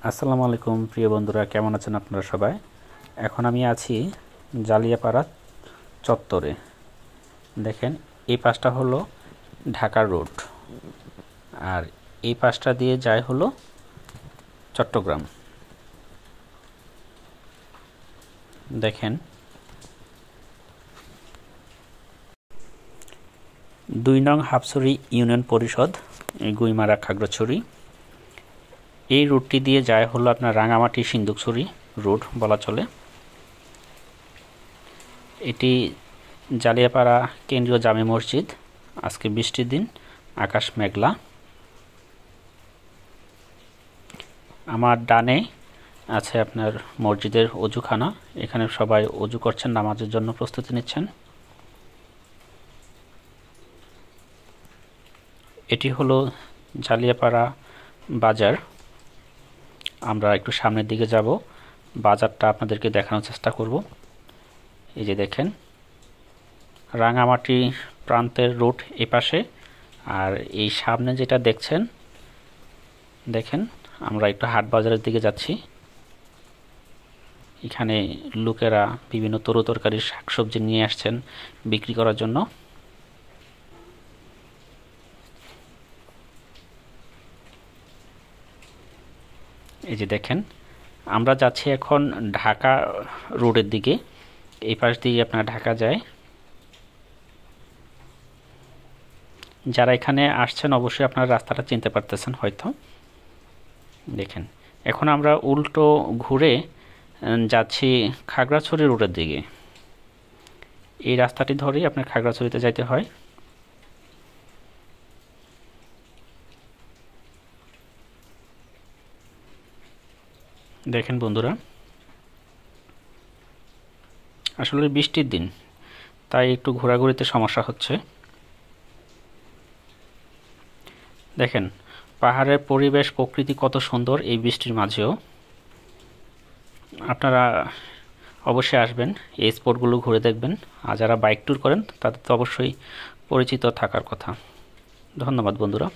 আসসালামু আলাইকুম প্রিয় বন্ধুরা, কেমন আছেন আপনারা সবাই? এখন আমি আছি জালিয়াপাড়া চত্বরে। দেখেন, এই পাশটা হলো ঢাকা রোড, আর এই পাশটা দিয়ে যায় হলো চট্টগ্রাম। দেখেন, ২ নং হাফছড়ি ইউনিয়ন পরিষদ, গুইমারা খাগড়াছড়ি। এই রুটটি দিয়ে যায় হলো আপনার রাঙামাটি সিন্দুকছড়ি রোড বলা চলে। এটি জালিয়াপাড়া কেন্দ্রীয় জামে মসজিদ। আজকে বৃষ্টির দিন, আকাশ মেঘলা। আমার ডানে আছে আপনার মসজিদের অজুখানা। এখানে সবাই অজু করছেন, নামাজের জন্য প্রস্তুতি নিচ্ছেন। এটি হলো জালিয়াপাড়া বাজার। আমরা একটু সামনের দিকে যাব, বাজারটা আপনাদেরকে দেখানোর চেষ্টা করব। এই যে দেখেন, রাঙামাটি প্রান্তের রুট এই পাশে, আর এই সামনে যেটা দেখছেন, দেখেন আমরা একটু হাট বাজারের দিকে যাচ্ছি। এখানে লোকেরা বিভিন্ন তরুতরকারি শাকসবজি নিয়ে আসছেন বিক্রি করার জন্য। এই যে দেখেন, আমরা যাচ্ছি এখন ঢাকা রোডের দিকে। এই পাশ দিয়ে আপনার ঢাকা যায়। যারা এখানে আসছেন অবশ্যই আপনারা রাস্তাটা চিনতে পারতেছেন হয়তো। দেখেন, এখন আমরা উল্টো ঘুরে যাচ্ছি খাগড়াছড়ি রোডের দিকে। এই রাস্তাটি ধরেই আপনার খাগড়াছড়িতে যাইতে হয়। দেখেন বন্ধুরা, আসলে বৃষ্টির দিন, তাই একটু ঘোরাঘুরিতে সমস্যা হচ্ছে। দেখেন, পাহাড়ের পরিবেশ প্রকৃতি কত সুন্দর এই বৃষ্টির মাঝেও। আপনারা অবশ্যই আসবেন, এই স্পটগুলো ঘুরে দেখবেন। আর যারা বাইক ট্যুর করেন তাদের তো অবশ্যই পরিচিত থাকার কথা। ধন্যবাদ বন্ধুরা।